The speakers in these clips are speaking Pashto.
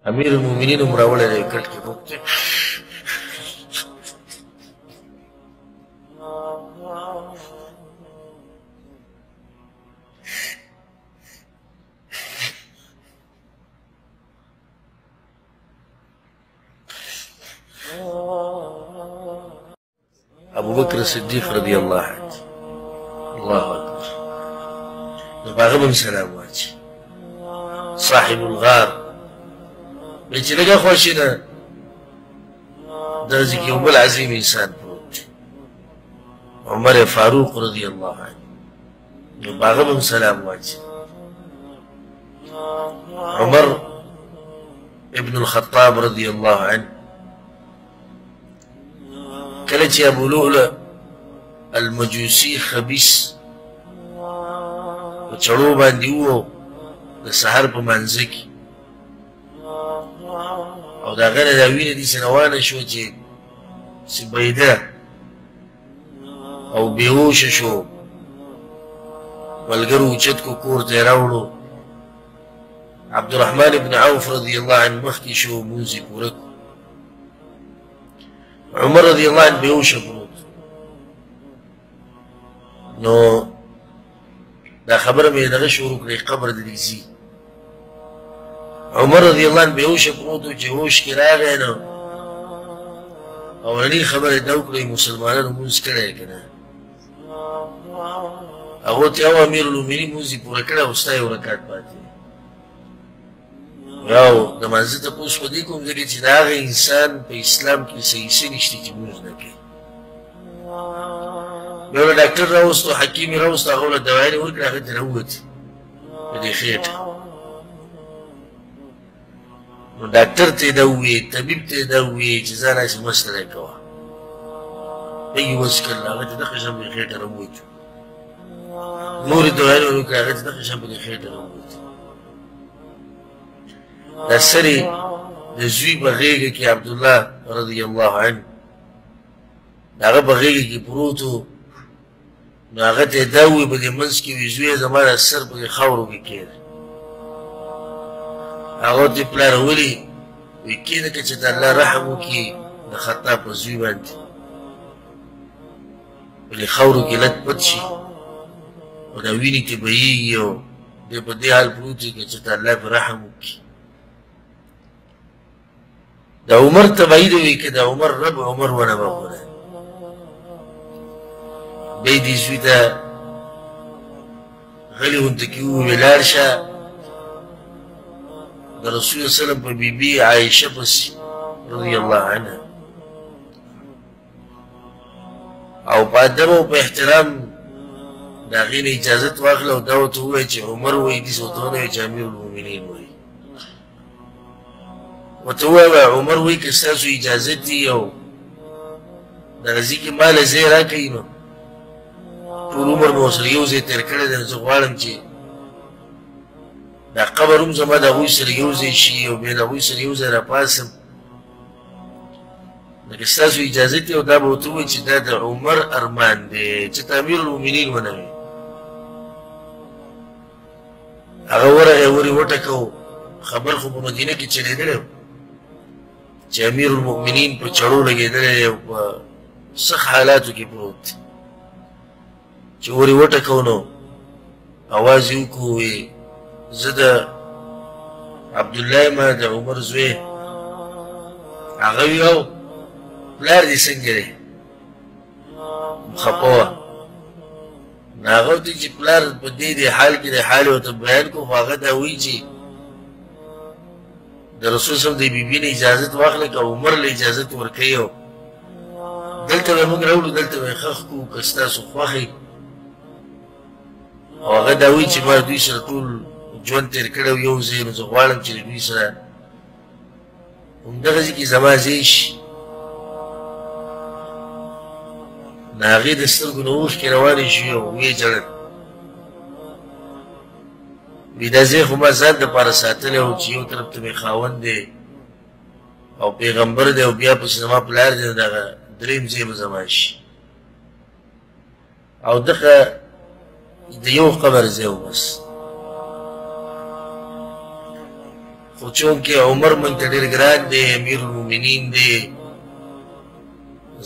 امیر المؤمنین هم راوړی دی کټ کې پروت دی. ابو بکر صدیق رضی الله عنه الله اکبر د هغه هم سلام واچي صاحب الغار بیا چې لږه خوښي ده داسې کې یو بل عظیم انسان پروت دی عمر فاروق رضی الله عنه د هغه هم سلام واچي عمر ابن الخطاب رضی الله عنه کله چې ابو لؤلؤ المجوسي خبیث په چړو باندې وو د سحر په منځ کې او د هغه نه دا وینه داسې روانه شوه چې سبیده او بېهوشه شو. ملګرو اوچت کو کور ته یې راوړو. عبدالرحمن بن عوف رضی الله عنه مخکې شو مونځ یې پوره کړو. عمر رضی الله عنه بېهوشه پروت. نو دا خبره مې دغه شروع کړې قبر د دې ځي. عمر رضی الله عنه بېهوشه پروت و چې هوش کې راغی نو اولنۍ خبره یې دا وکړه مسلمانانو مونځ کړی که نه. هغو ته یو امیر المؤمنین مونځ یې پوره کړی او ستا یو رکعت پاتې یو د مانځه تپوس په دې کوم ځای کې چې د هغه انسان په اسلام کې صحیح څه نشته چې مونځ نه کوي. بیا یې ډاکټر راوست او حکیم یې راوست هغه له دوایانې ورکړې هغه ترې راووتې په دې خېټه. نو ډاکټر ته یې دا وویې طبیب ته یې دا وویې چې ځان هسې مه ستړی کوه هغې وڅښل هغه ته دغه شان په دې خېټه راووتو. نورې دوایانې ور وکړې هغه ته دغه شان په دې خېټه راووتې. دا سرې د زوی په غېږه کې عبدالله رضی الله عنه د هغه په غېږه کې پروت و. نو هغه ته یې دا وویې په دې منځ کې وي زویه زما دا سر په دې خاورو کې کښېږده. هغه ورته پلاره ولې وایي کښېنه که چې د الله رحم وکړي د خطاب په زوی باندې په دې خاورو کې لت پت شي او دا وینې ترې بهېږي او دی په دې حال پروت وي که چې د الله پرې رحم وکړي. د عمر تبعید وي که د عمر رب عمر ونه بخوره. بیا یې دې زوی ته غلي غونته کې وویل لاړ شه د رسول الله وسلم په بیبي عایشه پسې رضی الله عنها او په ادب او په احترام د هغې نه اجازت واخله او دا ورته ووایه چې عمر وایي داسې ورته ونه وایي چې امیر المؤمنین وایي. ورته ووایه عمر وایي که ستاسو اجازت دي او دغه ځای کې ما له ځای راکوي نو ټول عمر مې ورسره یو ځای تېر کړی دی نو زه غواړم چې دا قبر هم زما د هغوی سره یو ځای شي او بیا د هغوی سره یو ځای راپاڅم. نو که ستاسو اجازت دی او دا به ورته ووایي چې دا د عمر ارمان دی چې ته امیر المؤمنین ونه وي. هغه ورغی ور یې وټکو. خبر خو په مدینه کې چلېدلی و چې امیر المؤمنین په چړو لګېدلی دی او په سخت حالاتو کې پروت دی. چې ور یې وټکو نو اواز یې وکړو وایي زه د عبدالله یم د عمر زوی. هغه وي او پلار دې څنګه دی خفه وه. نو هغه ورته چې پلار په دې حال کې د حال ورته بیان کړو خو هغه دا وایي چې د رسول صلی الله علیه وسلم د بیبي نه اجازت واخله که عمر له اجازت ورکوي او دلته به موږ راوړو دلته به یې ښخ کړو که ستاسو خوښ وي. او هغه دا وایي چې ما دوی سره ټول ژوند تېر کړی و یو ځای نو زه غواړم چې د دوی سره همدغه ځای کې زما ځای شي. د هغې د سترګو نه اوښکې روانې شوې او ویې ژړل. وایي دا ځای خو ما ځان دپاره ساتلی و چې یو طرف ته مې خاوند دی او پیغمبر دی او بیا پسې زما پلار دی نو دغه درېیم ځای به زما شي او دغه د یو قبر ځای و بس. خو چونکې عمر موږ ته ډېر ګران دی امیر المؤمنین دی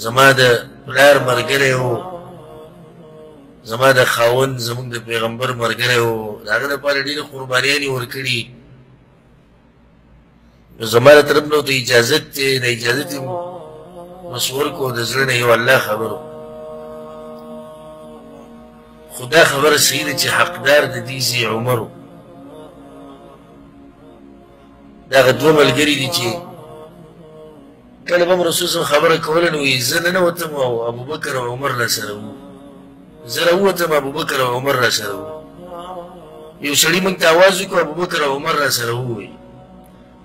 زما د پلار ملګری و زما د خاوند زموږ د پیغمبر ملګری و د هغه دپاره ډېرې قربانیانې ورکړي نو زما له طرف نه ورته اجازت دی د اجازت یې بس ورکړو د زړه نه یو الله خبر و خو دا خبره صحیح ده چې حقدار د دې ځای عمر و دغه دوه ملګري دي چې کله به م رسول صلی خبره کوله نو وایي زه ننوتم او ابوبکر او عمر راسره وو زه راووتم ابوبکر او عمر راسره وو یو سړي موږ ته اواز وکړو ابوبکر او عمر راسره ووایي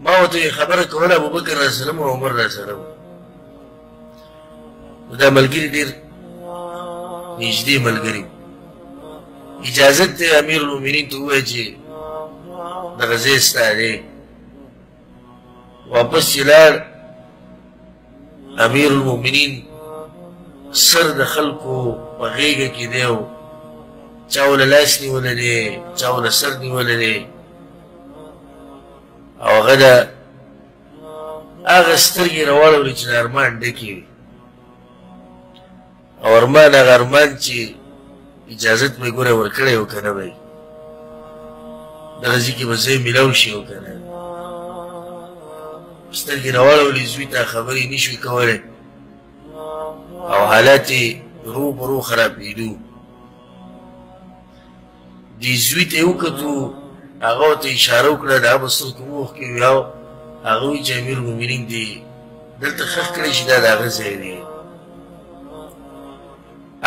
ما ورته خبره کوله ابوبکر راسره و او عمر راسره وو نو دا ملګري ډېر نږدې ملګري اجازت دی امیر المؤمنین ته ووایه چې دغه ځای ستا دی واپس چې لاړ امیر المؤمنین سر د خلکو په غېږه کې دی او چا وله لاس نیولی دی چا وله سر نیولی دی او هغه د هغه سترګې راواړولې چې د ارمان ډکې وي او ارمان هغه ارمان چې اجازت به یې ګوره ورکړی و که نه به یې دغه ځای کې به ځای میلاو شي او که نه سترګې راواړولې زوی ته خبرې نه شوې کولی او حالات یې رو په رو خرابېدو دې زوی ته یې وکتو هغه ورته اشاره وکړه د هغه په سترګو اوښکې وې او هغه وایي چې امیر المؤمنین دې دلته ښخ کړی چې دا د هغه ځای دی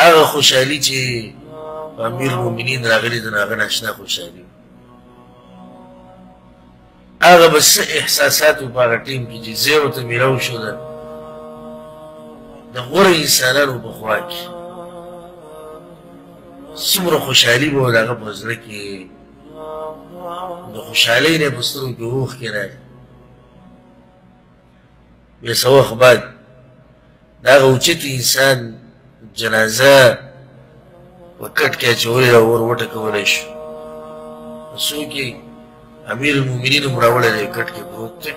هغه خوشحالي چې امیر المؤمنین راغلی د هغه ناشنا خوشحالي هغه به څه احساسات و په هغه ټیم کې چې ځای ورته میلاو شو د غوره انسانانو په خوا کې څومره خوشحالي به و د هغه په زړه کې د خوشحالۍ نه یې په سترګو کې اوښکې راغلې بیا څه وخت بعد د هغه اوچت انسان جنازه په کټ کې اچولې ده ور وټکولی شو څوک یې امیر المؤمنین هم راوړی دی کټ کې پروت دی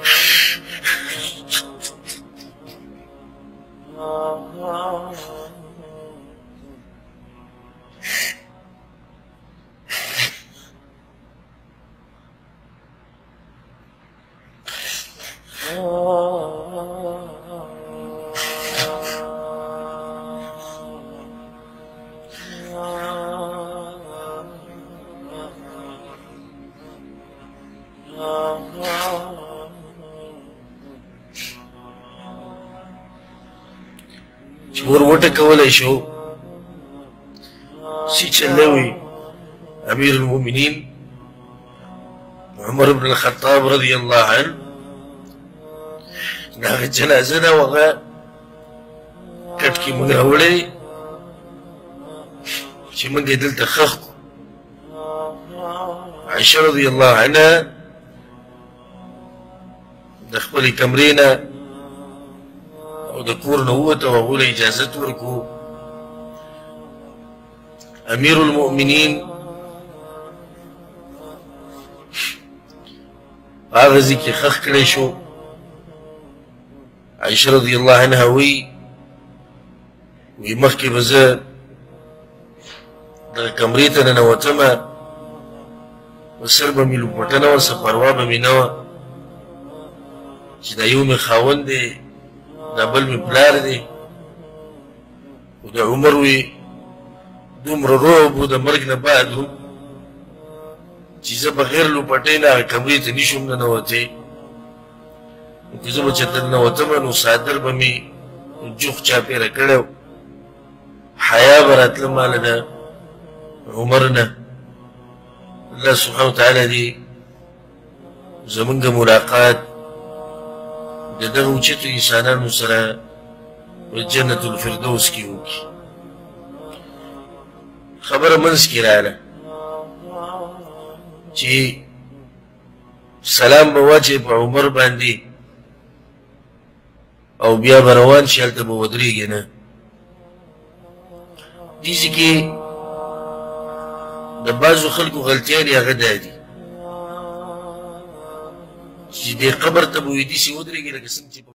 چې ور وټکولی شو سی چلی وي امیر المؤمنین عمر بن الخطاب رضی الله عنه د هغه جنازه ده او هغه کټ کې موږ راوړی چې موږ یې دلته ښخ کړو عایشه رضی الله عنها د خپلې کمرې نه او د کور نه ووته او هغوی له اجازت ورکړو امیر المؤمنین په هغه ځای کې ښخ کړی شو عایشه رضی الله عنها وی مخکې به زه دغه کمرې ته ننوتمه و سر به مې لوپټه نه وه څه پروا به مې نه وه چې دا یو مې خاوند دی دا بل مې پلار دی خو د عمر وی دومره رعب و د مرګ نه بعد و چې زه بغیر لوپټۍ نه هغه کمرې ته نه شم ننوتی نو که زه به چېرته ننوتمه نو څادر به مې جوخ چاپېره کړی و حیا به راتله ماله د عمر نه الله سبحانه وتعالی دې زمونږ ملاقات د دغه اوچتو انسانانو سره په جنت الفردوس کې وکړي خبره منځ کې راغله چې سلام به واچوي په عمر باندې او بیا به روان شي هلته به ودرېږي نه دې ځای کې د بعضو خلکو غلطیانې هغه دا دي چې دې قبر ته به ویدي شي ودرېږي لکه څنګه چې